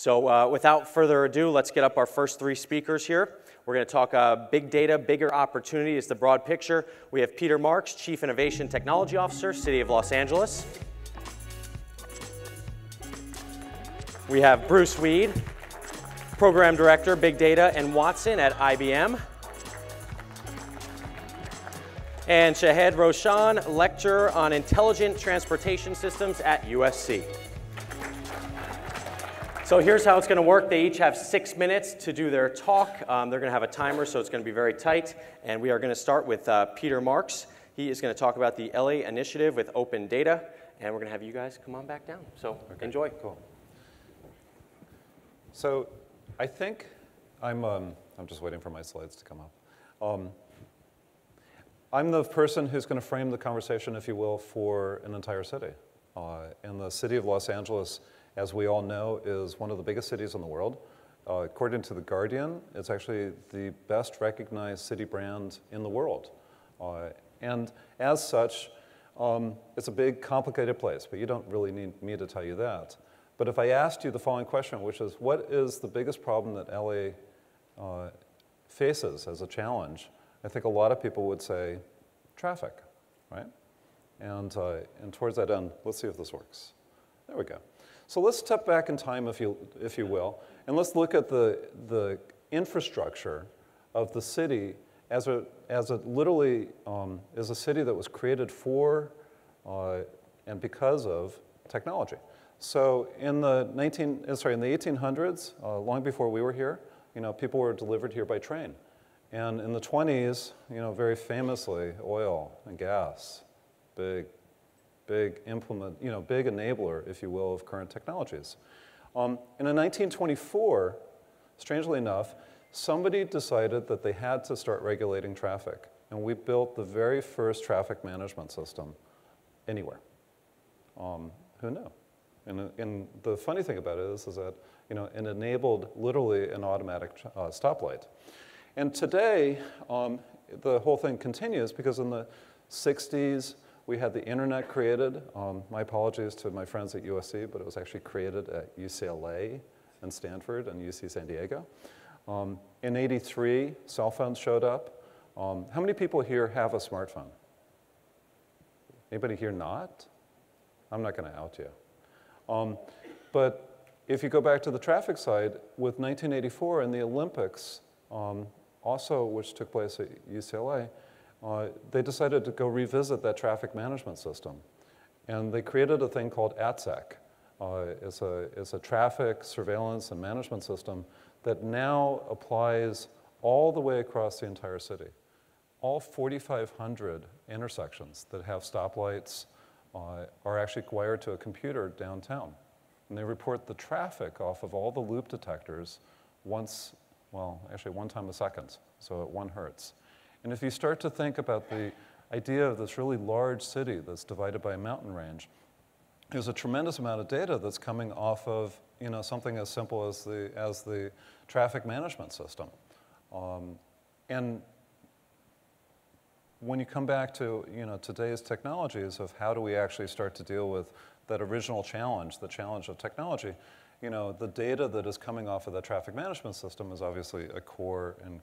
So without further ado, let's get up our first three speakers here. We're going to talk big data, bigger opportunity is the broad picture. We have Peter Marx, Chief Innovation Technology Officer, City of Los Angeles. We have Bruce Weed, Program Director, Big Data and Watson at IBM. And Shahed Rowshan, Lecturer on Intelligent Transportation Systems at USC. So here's how it's going to work. They each have 6 minutes to do their talk. They're going to have a timer, so it's going to be very tight. And we are going to start with Peter Marx. He is going to talk about the LA initiative with open data. And we're going to have you guys come on back down. So enjoy. Cool. So I think I'm just waiting for my slides to come up. I'm the person who's going to frame the conversation, if you will, for an entire city. And the city of Los Angeles, as we all know, is one of the biggest cities in the world. According to The Guardian, it's actually the best recognized city brand in the world. And as such, it's a big, complicated place, but you don't really need me to tell you that. But if I asked you the following question, which is, what is the biggest problem that LA faces as a challenge? I think a lot of people would say traffic, right? And towards that end, let's see if this works. There we go. So let's step back in time, if you will, and let's look at the infrastructure of the city as it literally is a city that was created for and because of technology. So in the 1800s, long before we were here, people were delivered here by train. And in the 20s, very famously, oil and gas, big implement, big enabler, if you will, of current technologies. And in 1924, strangely enough, somebody decided that they had to start regulating traffic. And we built the very first traffic management system anywhere. Who knew? And the funny thing about it is that it enabled literally an automatic stoplight. And today, the whole thing continues because in the 60s, we had the internet created. My apologies to my friends at USC, but it was actually created at UCLA and Stanford and UC San Diego. In '83, cell phones showed up. How many people here have a smartphone? Anybody here not? I'm not going to out you. But if you go back to the traffic side, with 1984 and the Olympics, also which took place at UCLA, they decided to go revisit that traffic management system. And they created a thing called ATSEC. It's a traffic surveillance and management system that now applies all the way across the entire city. All 4,500 intersections that have stoplights are actually wired to a computer downtown. And they report the traffic off of all the loop detectors actually one time a second, so at 1 hertz. And if you start to think about the idea of this really large city that's divided by a mountain range, there's a tremendous amount of data that's coming off of something as simple as the traffic management system. And when you come back to today's technologies of how do we actually start to deal with that original challenge, the challenge of technology, the data that is coming off of the traffic management system is obviously a core and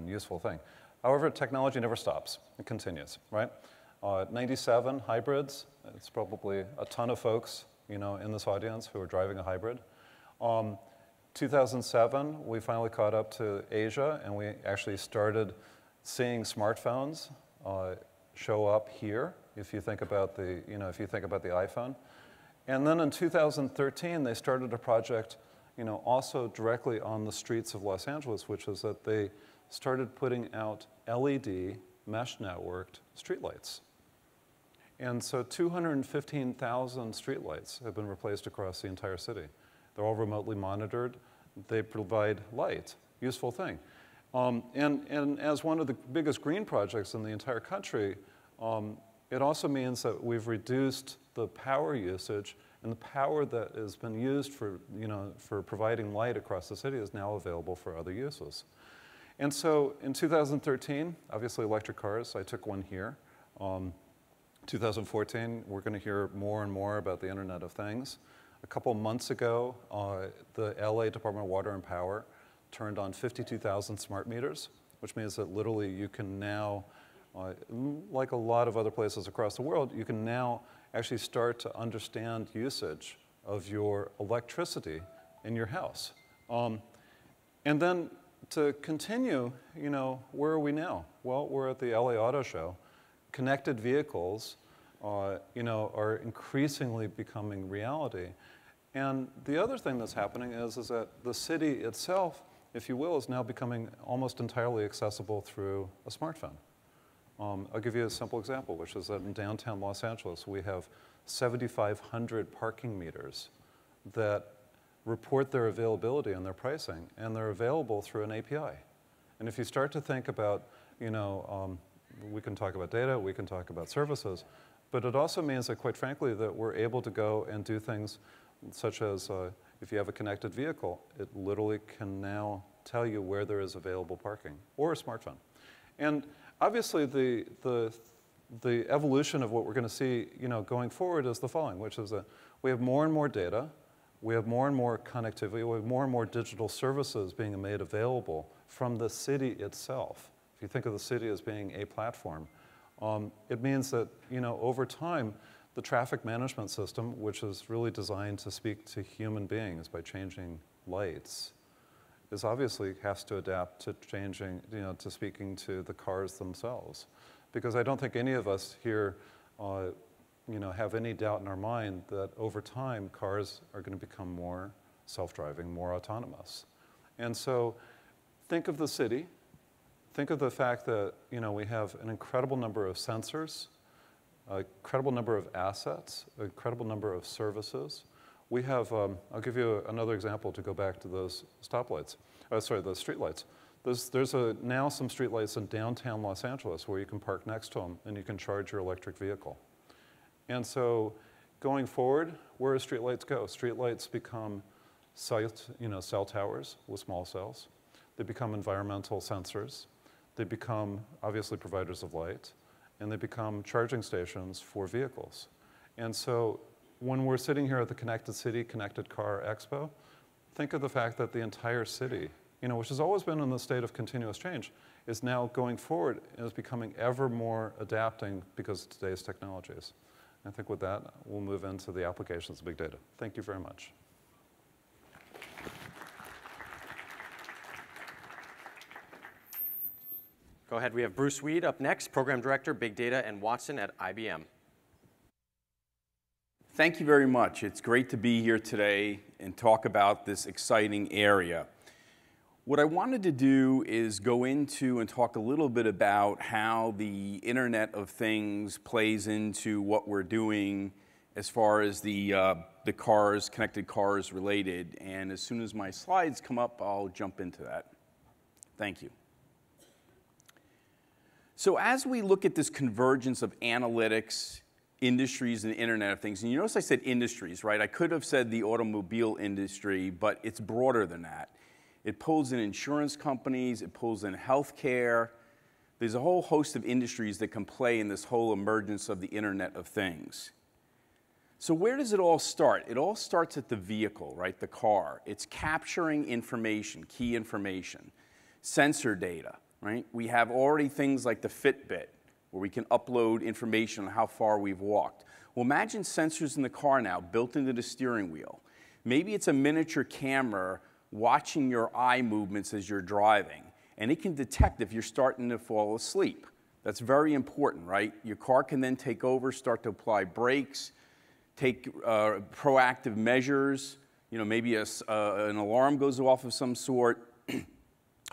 useful thing. However, technology never stops. It continues, right? 97, hybrids. It's probably a ton of folks, in this audience who are driving a hybrid. 2007, we finally caught up to Asia, and we actually started seeing smartphones show up here. If you think about the iPhone. And then in 2013, they started a project, also directly on the streets of Los Angeles, which is that they started putting out LED mesh networked streetlights. And so 215,000 streetlights have been replaced across the entire city. They're all remotely monitored. They provide light, useful thing. And as one of the biggest green projects in the entire country, it also means that we've reduced the power usage, and the power that has been used for providing light across the city is now available for other uses. And so in 2013, obviously electric cars, I took one here. 2014, we're going to hear more and more about the Internet of Things. A couple months ago, the LA Department of Water and Power turned on 52,000 smart meters, which means that literally you can now, like a lot of other places across the world, you can now actually start to understand usage of your electricity in your house. And then to continue, where are we now? Well, we're at the LA Auto Show. Connected vehicles, are increasingly becoming reality. And the other thing that's happening is that the city itself, if you will, is now becoming almost entirely accessible through a smartphone. I'll give you a simple example, which is that in downtown Los Angeles, we have 7,500 parking meters that report their availability and their pricing, and they're available through an API. And if you start to think about, we can talk about data, we can talk about services, but it also means that, quite frankly, that we're able to go and do things such as if you have a connected vehicle, it literally can now tell you where there is available parking, or a smartphone. And obviously, the evolution of what we're going to see, going forward is the following, which is that we have more and more data, we have more and more connectivity, we have more and more digital services being made available from the city itself. If you think of the city as being a platform, it means that, over time, the traffic management system, which is really designed to speak to human beings by changing lights, is obviously has to adapt to changing, to speaking to the cars themselves. Because I don't think any of us here, have any doubt in our mind that over time, cars are going to become more self-driving, more autonomous. And so think of the city. Think of the fact that, we have an incredible number of sensors, a incredible number of assets, an incredible number of services. We have, I'll give you another example to go back to those stoplights, those streetlights. There's now some streetlights in downtown Los Angeles where you can park next to them and you can charge your electric vehicle. And so going forward, where do streetlights go? Streetlights become cell towers with small cells. They become environmental sensors. They become, obviously, providers of light. And they become charging stations for vehicles. And so when we're sitting here at the Connected City, Connected Car Expo, think of the fact that the entire city, which has always been in the state of continuous change, is now going forward and is becoming ever more adapting because of today's technologies. I think with that, we'll move into the applications of big data. Thank you very much. Go ahead. We have Bruce Weed up next, Program Director, Big Data and Watson at IBM. Thank you very much. It's great to be here today and talk about this exciting area. What I wanted to do is go into and talk a little bit about how the Internet of Things plays into what we're doing as far as the cars, connected cars related. And as soon as my slides come up, I'll jump into that. Thank you. So as we look at this convergence of analytics, industries, and the Internet of Things, and you notice I said industries, right? I could have said the automobile industry, but it's broader than that. It pulls in insurance companies, it pulls in healthcare. There's a whole host of industries that can play in this whole emergence of the Internet of Things. So where does it all start? It all starts at the vehicle, right? The car. It's capturing information, key information, sensor data. Right? We have already things like the Fitbit, where we can upload information on how far we've walked. Well, imagine sensors in the car now built into the steering wheel. Maybe it's a miniature camera watching your eye movements as you're driving, and it can detect if you're starting to fall asleep. That's very important, right? Your car can then take over, start to apply brakes, take proactive measures. Maybe an alarm goes off of some sort.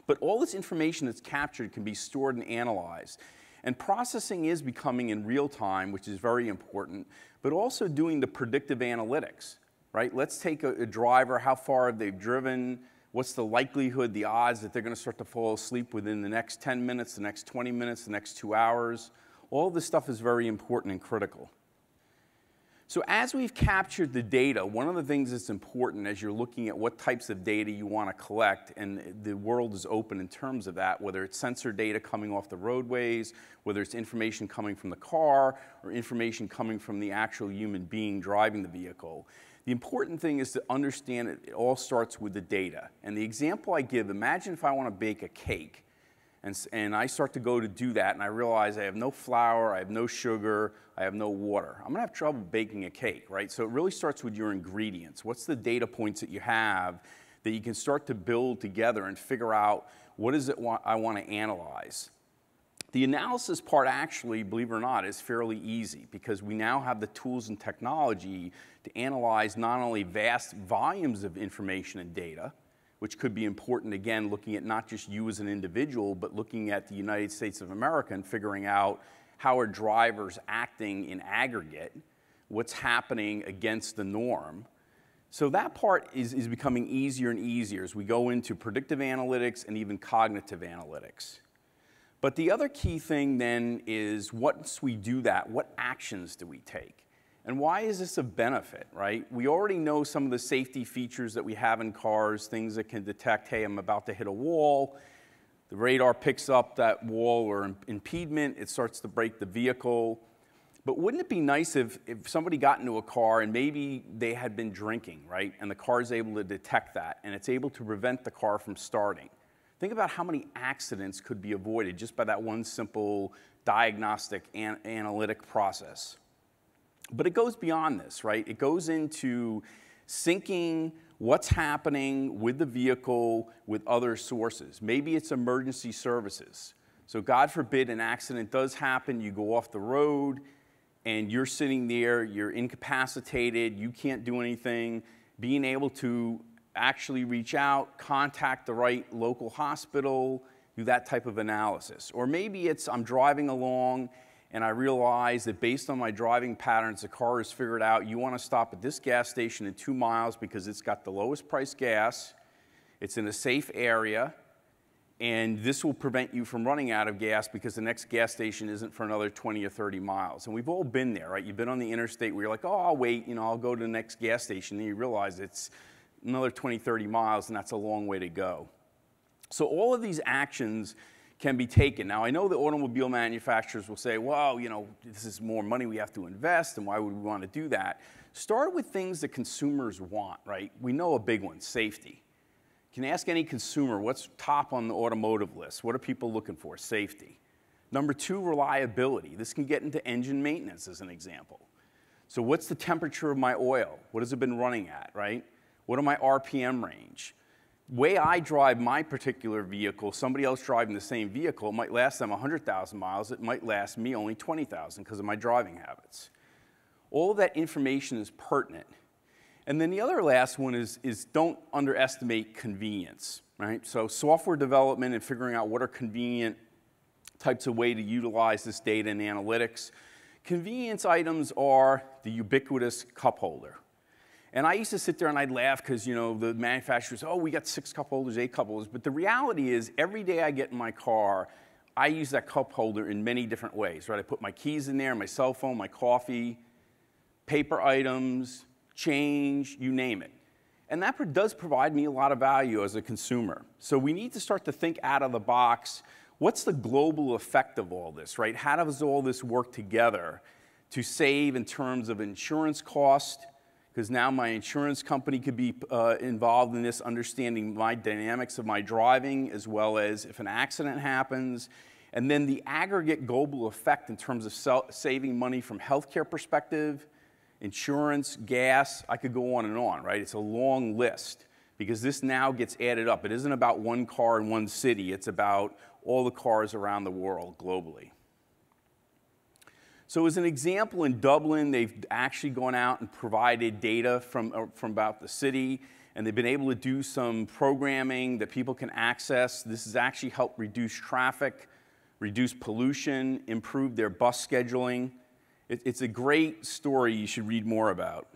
But all this information that's captured can be stored and analyzed. And processing is becoming in real time, which is very important, but also doing the predictive analytics, right? Let's take a driver, how far have they driven, what's the likelihood, the odds that they're going to start to fall asleep within the next 10 minutes, the next 20 minutes, the next 2 hours. All this stuff is very important and critical. So as we've captured the data, one of the things that's important as you're looking at what types of data you want to collect, and the world is open in terms of that, whether it's sensor data coming off the roadways, whether it's information coming from the car, or information coming from the actual human being driving the vehicle, The important thing is to understand it all starts with the data. And the example I give, imagine if I want to bake a cake, and I start to go to do that, and I realize I have no flour, I have no sugar, I have no water. I'm going to have trouble baking a cake, right? So it really starts with your ingredients. What's the data points that you have that you can start to build together and figure out what is it I want to analyze? The analysis part actually, believe it or not, is fairly easy because we now have the tools and technology to analyze not only vast volumes of information and data, which could be important, again, looking at not just you as an individual, but looking at the United States of America and figuring out how are drivers acting in aggregate, what's happening against the norm. So that part is becoming easier and easier as we go into predictive analytics and even cognitive analytics. But the other key thing then is once we do that, what actions do we take? And why is this a benefit, right? We already know some of the safety features that we have in cars, things that can detect, hey, I'm about to hit a wall. The radar picks up that wall or impediment. It starts to brake the vehicle. But wouldn't it be nice if somebody got into a car and maybe they had been drinking, right? And the car is able to detect that, and it's able to prevent the car from starting. Think about how many accidents could be avoided just by that one simple diagnostic analytic process. But it goes beyond this, right? It goes into syncing what's happening with the vehicle with other sources. Maybe it's emergency services. So God forbid an accident does happen, you go off the road, and you're sitting there, you're incapacitated, you can't do anything. Being able to actually reach out, contact the right local hospital, do that type of analysis. Or maybe it's I'm driving along and I realize that based on my driving patterns, the car has figured out you want to stop at this gas station in 2 miles because it's got the lowest price gas, it's in a safe area, and this will prevent you from running out of gas because the next gas station isn't for another 20 or 30 miles. And we've all been there, right? You've been on the interstate where you're like, oh, I'll wait, I'll go to the next gas station, and you realize it's another 20, 30 miles, and that's a long way to go. So all of these actions can be taken. Now, I know the automobile manufacturers will say, well, this is more money we have to invest, and why would we want to do that? Start with things that consumers want, right? We know a big one, safety. You can ask any consumer, what's top on the automotive list? What are people looking for? Safety. Number 2, reliability. This can get into engine maintenance as an example. So what's the temperature of my oil? What has it been running at, right? What are my RPM range? Way I drive my particular vehicle, somebody else driving the same vehicle, it might last them 100,000 miles. It might last me only 20,000 because of my driving habits. All of that information is pertinent. And then the other last one is don't underestimate convenience, right? So software development and figuring out what are convenient types of way to utilize this data and analytics. Convenience items are the ubiquitous cup holder. And I used to sit there and I'd laugh because, the manufacturers, oh, we got 6 cup holders, 8 cup holders. But the reality is every day I get in my car, I use that cup holder in many different ways, right? I put my keys in there, my cell phone, my coffee, paper items, change, you name it. And that does provide me a lot of value as a consumer. So we need to start to think out of the box. What's the global effect of all this, right? How does all this work together to save in terms of insurance cost? Because now my insurance company could be involved in this, understanding my dynamics of my driving, as well as if an accident happens. And then the aggregate global effect in terms of saving money from healthcare perspective, insurance, gas, I could go on, right? It's a long list because this now gets added up. It isn't about one car in one city. It's about all the cars around the world globally. So as an example, in Dublin, they've actually gone out and provided data from about the city, and they've been able to do some programming that people can access. This has actually helped reduce traffic, reduce pollution, improve their bus scheduling. It's a great story you should read more about.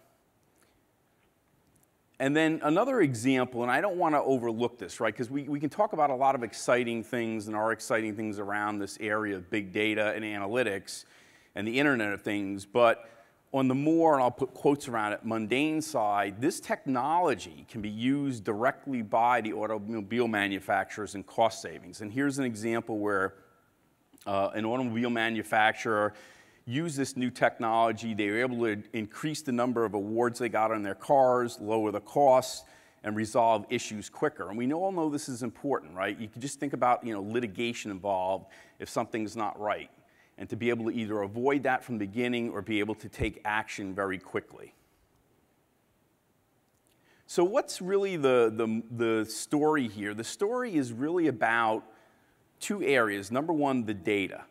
And then another example, and I don't want to overlook this, right? Because we can talk about a lot of exciting things and are exciting things around this area of big data and analytics and the Internet of Things, but on the more, and I'll put quotes around it, mundane side, this technology can be used directly by the automobile manufacturers in cost savings. And here's an example where an automobile manufacturer use this new technology. They were able to increase the number of awards they got on their cars, lower the costs, and resolve issues quicker. And we all know this is important, right? You can just think about, litigation involved if something's not right, and to be able to either avoid that from the beginning or be able to take action very quickly. So what's really the story here? The story is really about two areas. Number one, the data.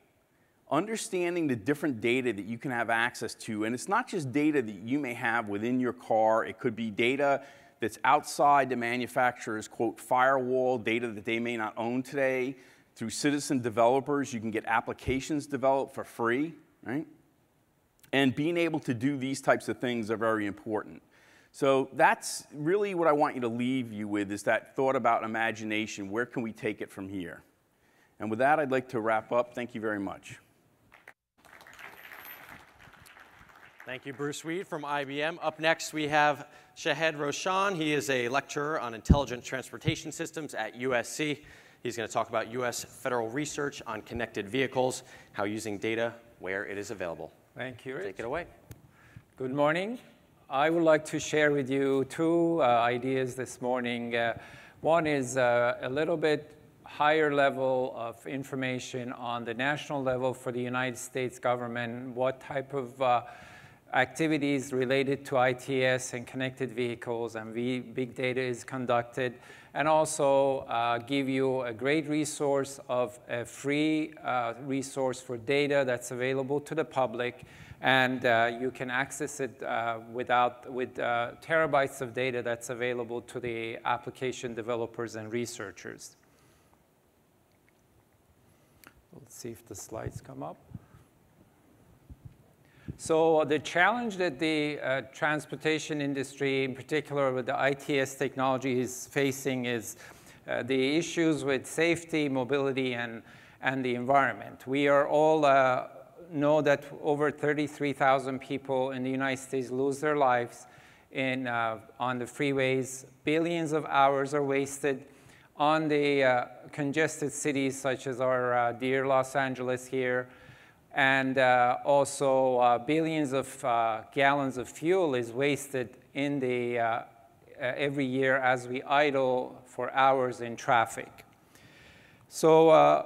Understanding the different data that you can have access to, and it's not just data that you may have within your car. It could be data that's outside the manufacturer's, quote, firewall, data that they may not own today. Through citizen developers, you can get applications developed for free, right? And being able to do these types of things are very important. So that's really what I want you to leave you with, is that thought about imagination. Where can we take it from here? And with that, I'd like to wrap up. Thank you very much. Thank you, Bruce Weed from IBM. Up next, we have Shahed Rowshan. He is a lecturer on intelligent transportation systems at USC. He's going to talk about U.S. federal research on connected vehicles, how using data where it is available. Thank you, Rich. Take it away. Good morning. I would like to share with you two ideas this morning. One is a little bit higher level of information on the national level for the United States government, what type of activities related to ITS and connected vehicles and big data is conducted, and also give you a great resource of a free resource for data that's available to the public, and you can access it with terabytes of data that's available to the application developers and researchers. Let's see if the slides come up. So the challenge that the transportation industry, in particular with the ITS technology, is facing is the issues with safety, mobility, and the environment. We are all know that over 33,000 people in the United States lose their lives on the freeways. Billions of hours are wasted on the congested cities such as our dear Los Angeles here. And also billions of gallons of fuel is wasted in every year as we idle for hours in traffic. So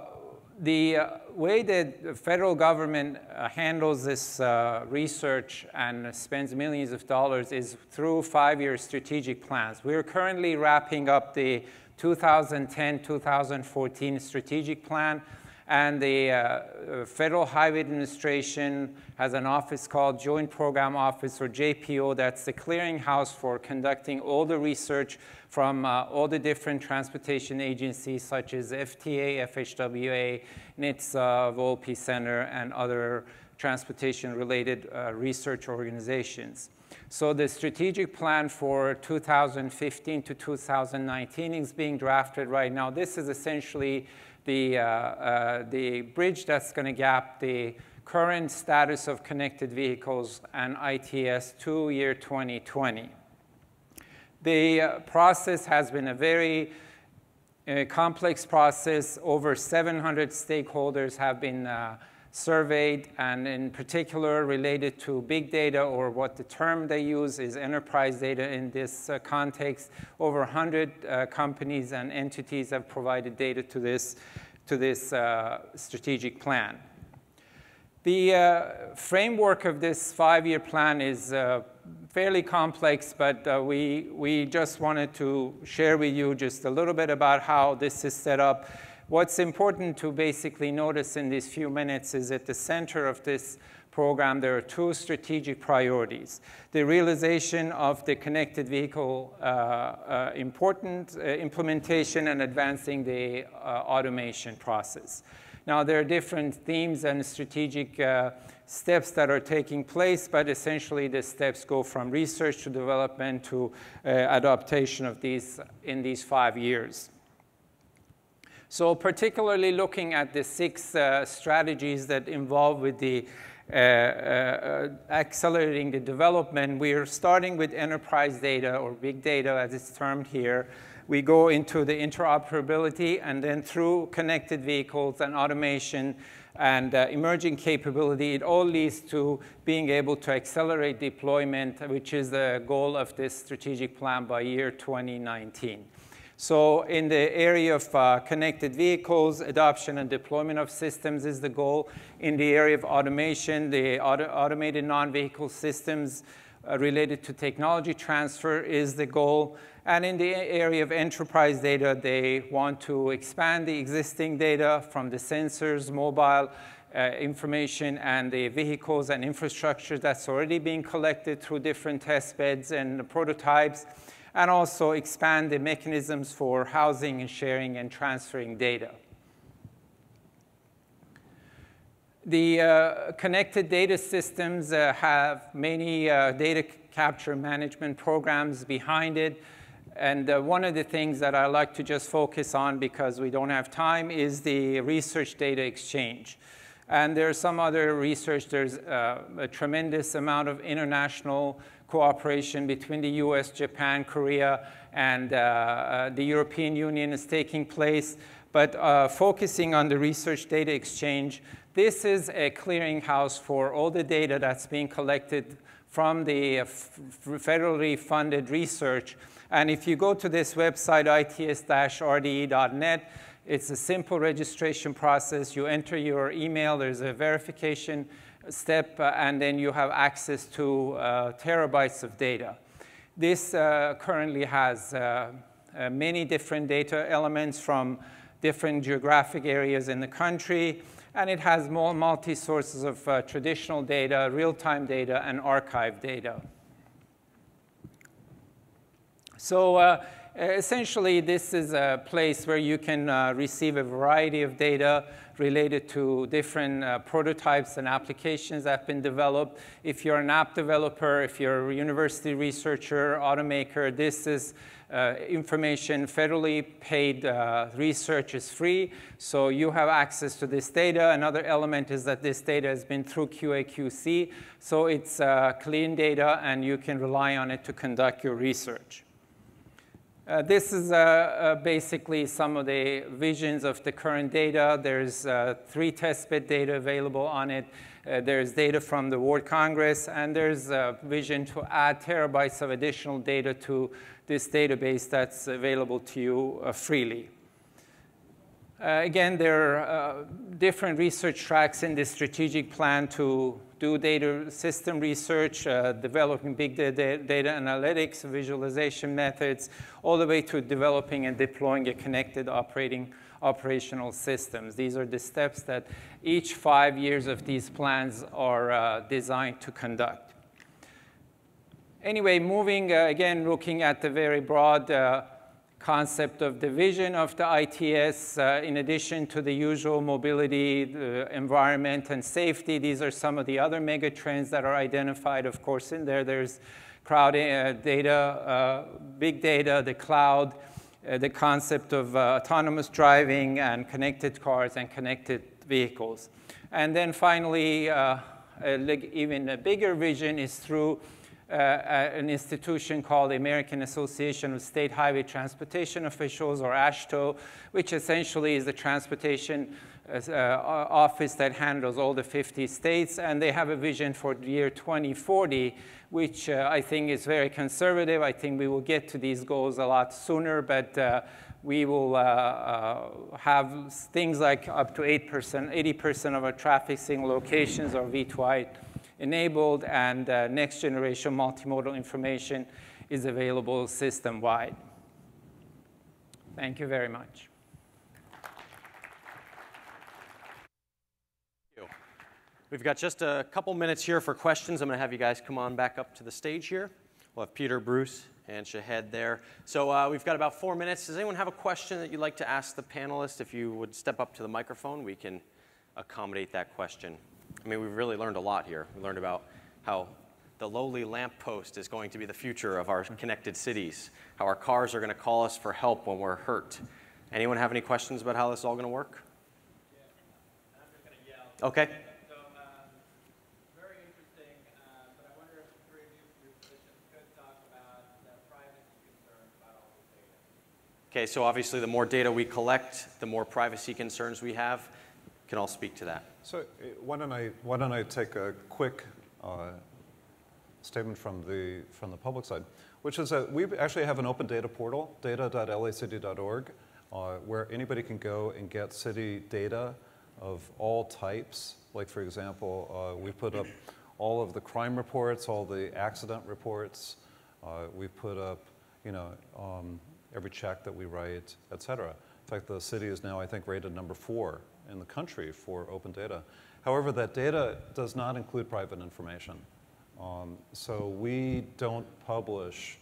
the way that the federal government handles this research and spends millions of dollars is through 5-year strategic plans. We're currently wrapping up the 2010-2014 strategic plan, and the Federal Highway Administration has an office called Joint Program Office, or JPO, that's the clearinghouse for conducting all the research from all the different transportation agencies such as FTA, FHWA, NHTSA, Volpe Center, and other transportation-related research organizations. So the strategic plan for 2015 to 2019 is being drafted right now. This is essentially the bridge that's going to gap the current status of connected vehicles and ITS to year 2020. The process has been a very complex process. Over 700 stakeholders have been surveyed, and in particular related to big data, or what the term they use is enterprise data in this context. Over 100 companies and entities have provided data to this strategic plan. The framework of this 5-year plan is fairly complex, but we just wanted to share with you just a little bit about how this is set up. What's important to basically notice in these few minutes is at the center of this program, there are two strategic priorities. The realization of the connected vehicle implementation, and advancing the automation process. Now, there are different themes and strategic steps that are taking place, but essentially the steps go from research to development to adaptation of these in these 5 years. So particularly looking at the 6 strategies that involve with the accelerating the development, we are starting with enterprise data, or big data as it's termed here. We go into the interoperability, and then through connected vehicles and automation, and emerging capability, it all leads to being able to accelerate deployment, which is the goal of this strategic plan by year 2019. So in the area of connected vehicles, adoption and deployment of systems is the goal. In the area of automation, the automated non-vehicle systems related to technology transfer is the goal. And in the area of enterprise data, they want to expand the existing data from the sensors, mobile information, and the vehicles and infrastructure that's already being collected through different test beds and prototypes, and also expand the mechanisms for housing and sharing and transferring data. The connected data systems have many data capture management programs behind it. And one of the things that I like to just focus on, because we don't have time, is the research data exchange. And there's some other research. There's a tremendous amount of international cooperation between the US, Japan, Korea, and the European Union is taking place. But focusing on the research data exchange, this is a clearinghouse for all the data that's being collected from the federally funded research. And if you go to this website, its-rde.net, it's a simple registration process. You enter your email, there's a verification step, and then you have access to terabytes of data. This currently has many different data elements from different geographic areas in the country, and it has more multi-sources of traditional data, real-time data, and archive data. So essentially, this is a place where you can receive a variety of data related to different prototypes and applications that have been developed. If you're an app developer, if you're a university researcher, automaker, this is information. Federally paid research is free, so you have access to this data. Another element is that this data has been through QA/QC, so it's clean data, and you can rely on it to conduct your research. This is basically some of the visions of the current data. There's 3 testbed data available on it. There's data from the World Congress, and there's a vision to add terabytes of additional data to this database that's available to you freely. Again, there are different research tracks in this strategic plan to do data system research, developing big data analytics, visualization methods, all the way to developing and deploying a connected operational systems. These are the steps that each 5 years of these plans are designed to conduct. Anyway, moving again, looking at the very broad concept of the vision of the ITS, in addition to the usual mobility, the environment, and safety. These are some of the other mega trends that are identified, of course, in there. There's crowd data, big data, the cloud, the concept of autonomous driving, and connected cars and connected vehicles. And then finally, even a bigger vision is through an institution called the American Association of State Highway Transportation Officials, or ASHTO, which essentially is the transportation office that handles all the 50 states. And they have a vision for the year 2040, which I think is very conservative. I think we will get to these goals a lot sooner, but we will have things like up to 80% of our traffic signal locations are V2I enabled, and next generation multimodal information is available system-wide. Thank you very much. We've got just a couple minutes here for questions. I'm going to have you guys come on back up to the stage here. We'll have Peter, Bruce, and Shahed there. So we've got about 4 minutes. Does anyone have a question that you'd like to ask the panelists? If you would step up to the microphone, we can accommodate that question. I mean, we've really learned a lot here. We learned about how the lowly lamppost is going to be the future of our connected cities, how our cars are going to call us for help when we're hurt. Anyone have any questions about how this is all going to work? Yeah. I'm just going to yell. Okay. So, very interesting, but I wonder if the three of you could talk about the privacy concerns about all this data. Okay, so obviously the more data we collect, the more privacy concerns we have. can all speak to that. So why don't I take a quick statement from the public side, which is that we actually have an open data portal, data.lacity.org, where anybody can go and get city data of all types. Like, for example, we put up all of the crime reports, all the accident reports. We put up, every check that we write, et cetera. In fact, the city is now, I think, rated number 4 in the country for open data. However, that data does not include private information. So we don't publish,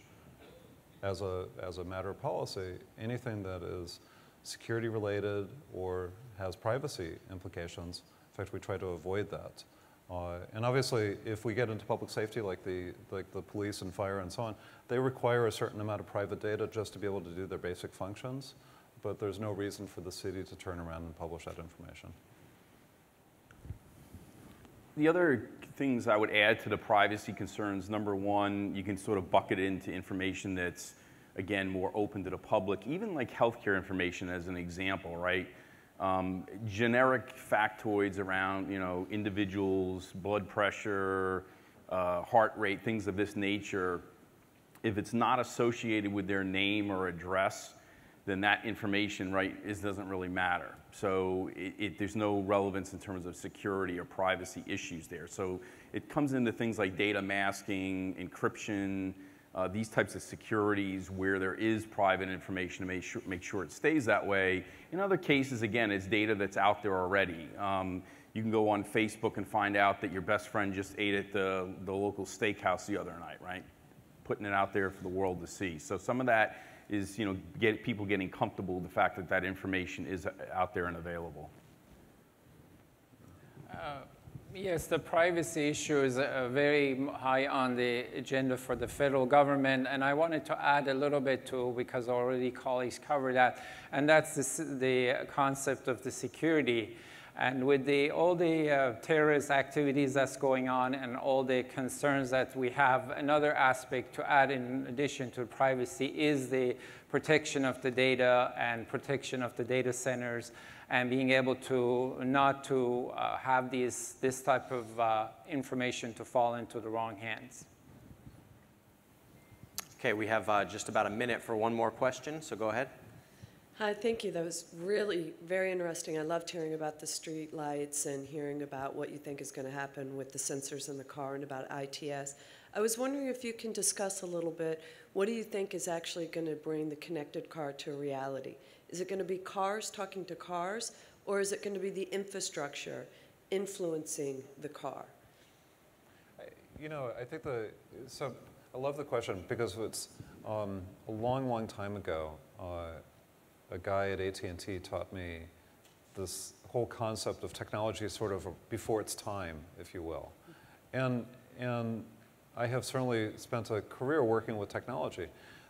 as a matter of policy, anything that is security related or has privacy implications. In fact, we try to avoid that. And obviously, if we get into public safety, like the police and fire and so on, they require a certain amount of private data just to be able to do their basic functions. But there's no reason for the city to turn around and publish that information. The other things I would add to the privacy concerns, number one, you can sort of bucket it into information that's, again, more open to the public, even like healthcare information as an example, right? Generic factoids around, individuals, blood pressure, heart rate, things of this nature. If it's not associated with their name or address, then that information, right, doesn't really matter. So there's no relevance in terms of security or privacy issues there. So it comes into things like data masking, encryption, these types of securities where there is private information to make sure it stays that way. In other cases, again, it's data that's out there already. You can go on Facebook and find out that your best friend just ate at the local steakhouse the other night, right? Putting it out there for the world to see. So some of that is, people getting comfortable with the fact that that information is out there and available. Yes, the privacy issue is very high on the agenda for the federal government, and I wanted to add a little bit to, because already colleagues covered that, and that's the concept of the security. And with all the terrorist activities that's going on and all the concerns that we have, another aspect to add in addition to privacy is the protection of the data and protection of the data centers and being able to not to have this type of information to fall into the wrong hands. Okay, we have just about a minute for one more question, so go ahead. Hi, thank you. That was really very interesting. I loved hearing about the street lights and hearing about what you think is going to happen with the sensors in the car and about ITS. I was wondering if you can discuss a little bit, what do you think is actually going to bring the connected car to reality? Is it going to be cars talking to cars, or is it going to be the infrastructure influencing the car? I think so I love the question because it's a long, long time ago, a guy at AT&T taught me this whole concept of technology sort of before its time, if you will. And I have certainly spent a career working with technology.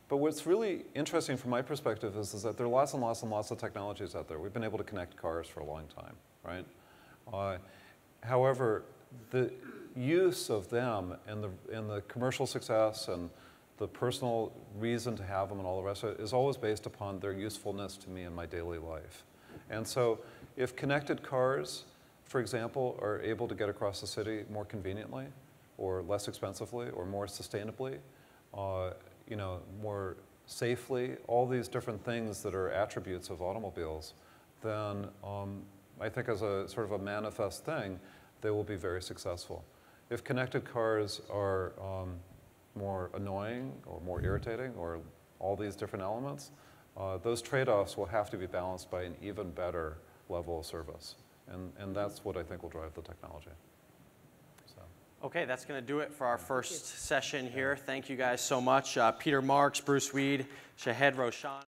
But what's really interesting from my perspective is that there are lots and lots and lots of technologies out there. We've been able to connect cars for a long time, right? However, the use of them and the commercial success and the personal reason to have them and all the rest of it is always based upon their usefulness to me in my daily life. And so if connected cars, for example, are able to get across the city more conveniently or less expensively or more sustainably, more safely, all these different things that are attributes of automobiles, then I think as a sort of a manifest thing, they will be very successful. If connected cars are more annoying or more irritating or all these different elements, those trade-offs will have to be balanced by an even better level of service. And that's what I think will drive the technology. So. Okay, that's going to do it for our first session here. Thank you guys so much. Peter Marx, Bruce Weed, Shahed, Rowshan.